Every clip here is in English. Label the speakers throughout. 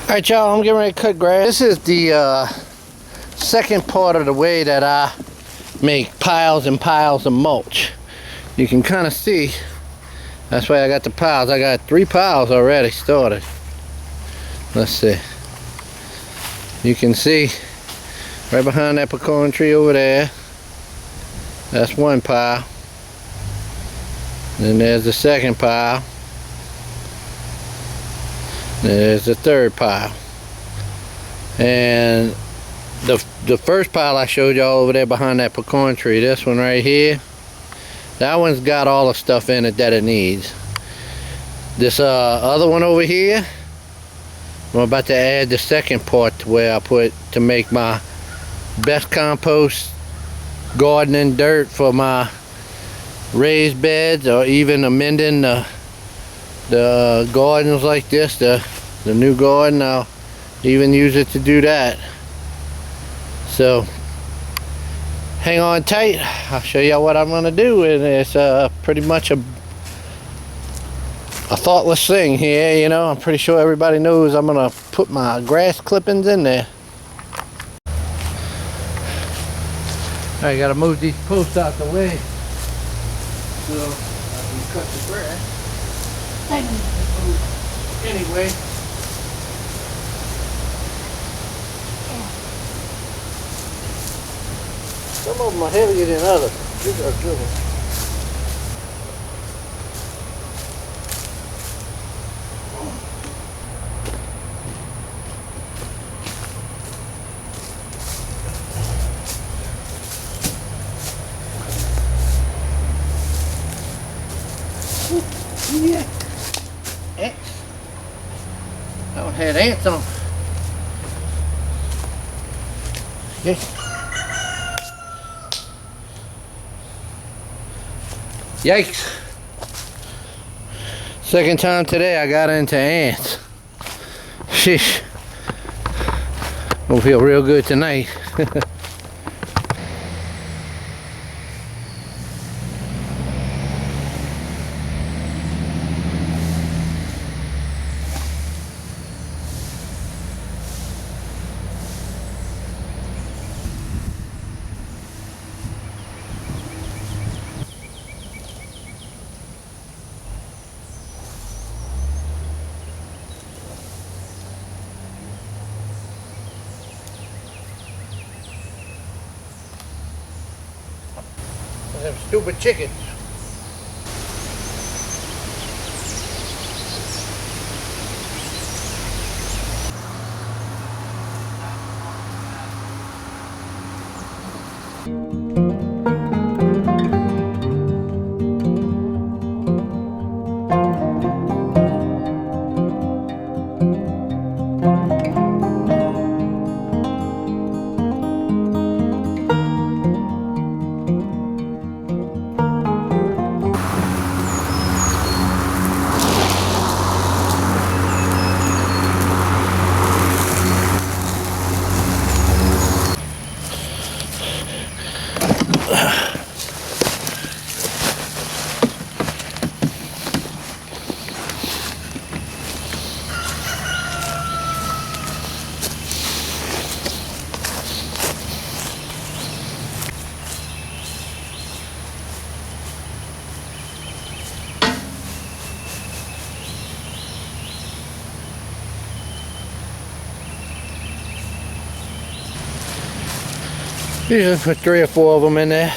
Speaker 1: Alright y'all, I'm getting ready to cut grass. This is the second part of the way that I make piles and piles of mulch. You can kind of see, that's why I got the piles. I got 3 piles already started. Let's see. You can see right behind that pecan tree over there. That's 1 pile. Then there's the second pile. There's the 3rd pile. And the first pile I showed y'all over there behind that pecan tree, this one right here, that one's got all the stuff in it that it needs. This other one over here, I'm about to add the second part to where I put to make my best compost gardening dirt for my raised beds, or even amending the gardens like this, the new garden. I'll even use it to do that. So hang on tight, I'll show y'all what I'm gonna do. And it's pretty much a thoughtless thing here, you know. I'm pretty sure everybody knows I'm gonna put my grass clippings in there. I gotta move these posts out the way so I can cut the grass. Anyway, some of them are heavier than others. These are good ones. Yeah. Ants. That one had ants on. Yes. Yikes. Second time today I got into ants. Sheesh. Gonna feel real good tonight. Them stupid chickens. Usually put 3 or 4 of them in there.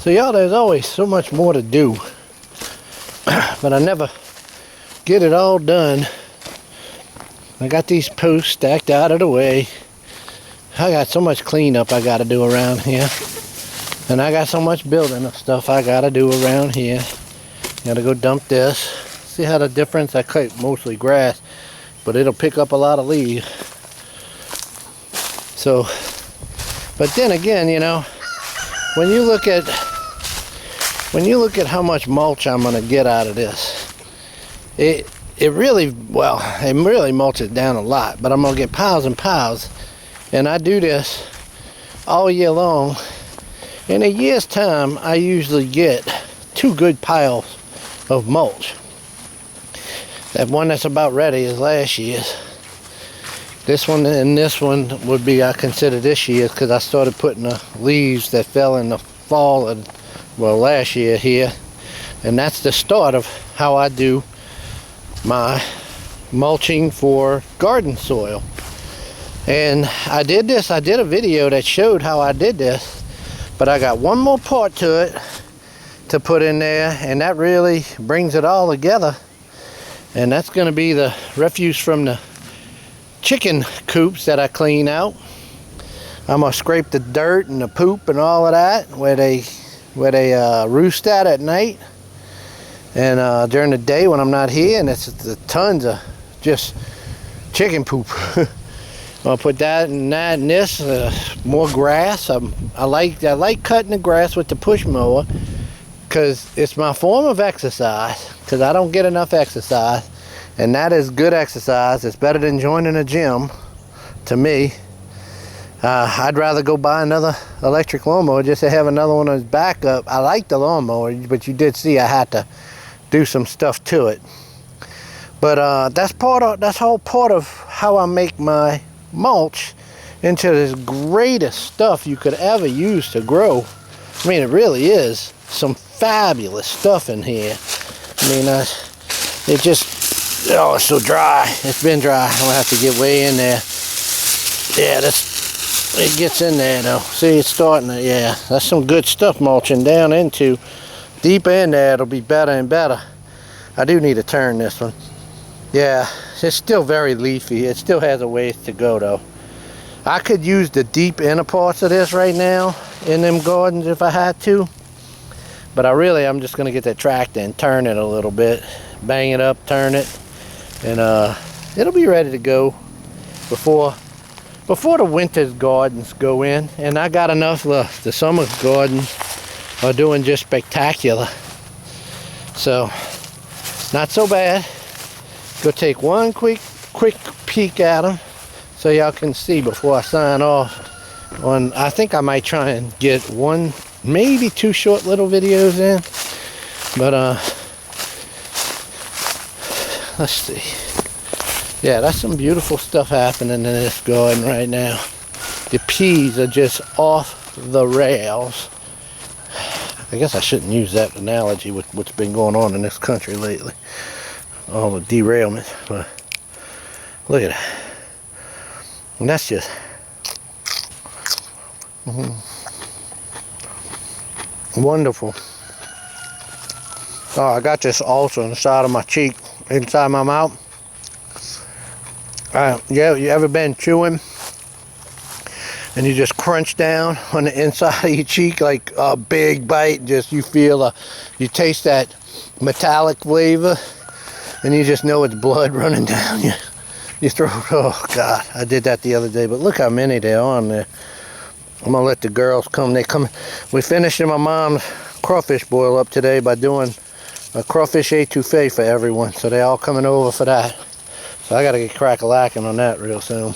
Speaker 1: So y'all, there's always so much more to do, but I never get it all done. I got these posts stacked out of the way. I got so much cleanup I gotta do around here. And I got so much building of stuff I gotta do around here. Gotta go dump this. See how the difference? I cut mostly grass, but it'll pick up a lot of leaves. So, but then again, you know, when you look at how much mulch I'm gonna get out of this, it really mulches down a lot, but I'm gonna get piles and piles, and I do this all year long. In a year's time, I usually get 2 good piles of mulch. That one that's about ready is last year's. This one and this one would be, I consider this year, because I started putting the leaves that fell in the fall of, well, last year here. And that's the start of how I do my mulching for garden soil. And I did a video that showed how I did this, but I got one more part to it to put in there, and that really brings it all together. And that's going to be the refuse from the chicken coops that I clean out. I'm gonna scrape the dirt and the poop and all of that where they roost at night, and during the day when I'm not here, and it's the tons of just chicken poop. I'll put that and that and this, more grass. I like cutting the grass with the push mower, because it's my form of exercise, because I don't get enough exercise. And that is good exercise. It's better than joining a gym, to me. I'd rather go buy another electric lawnmower just to have another one as backup. I like the lawnmower, but you did see I had to do some stuff to it. But that's whole part of how I make my mulch into this greatest stuff you could ever use to grow. I mean, it really is some fabulous stuff in here. I mean, it just, oh, it's so dry. It's been dry. I'm gonna have to get way in there. Yeah, it gets in there though. See, it's starting to, yeah, that's some good stuff mulching down into. Deep in there, it'll be better and better. I do need to turn this one. Yeah, it's still very leafy. It still has a ways to go though. I could use the deep inner parts of this right now in them gardens if I had to. But I'm just gonna get that tractor and turn it a little bit. Bang it up, turn it. And it'll be ready to go before the winter's gardens go in. And I got enough left. The summer gardens are doing just spectacular. So, not so bad. Go take one quick peek at them so y'all can see before I sign off. I think I might try and get one, maybe two short little videos in. But let's see. Yeah, that's some beautiful stuff happening in this garden right now. The peas are just off the rails. I guess I shouldn't use that analogy with what's been going on in this country lately. All the derailments. But look at that. And that's just... wonderful. Oh, I got this also on the side of my cheek, inside my mouth. Yeah, you ever been chewing and you just crunch down on the inside of your cheek like a big bite? Just you feel, you taste that metallic flavor, and you just know it's blood running down your throat. Oh God, I did that the other day. But look how many there are on there. I'm gonna let the girls come. We finishing my mom's crawfish boil up today by doing a crawfish etouffee for everyone. So they're all coming over for that. So I gotta get crack-a-lacking on that real soon.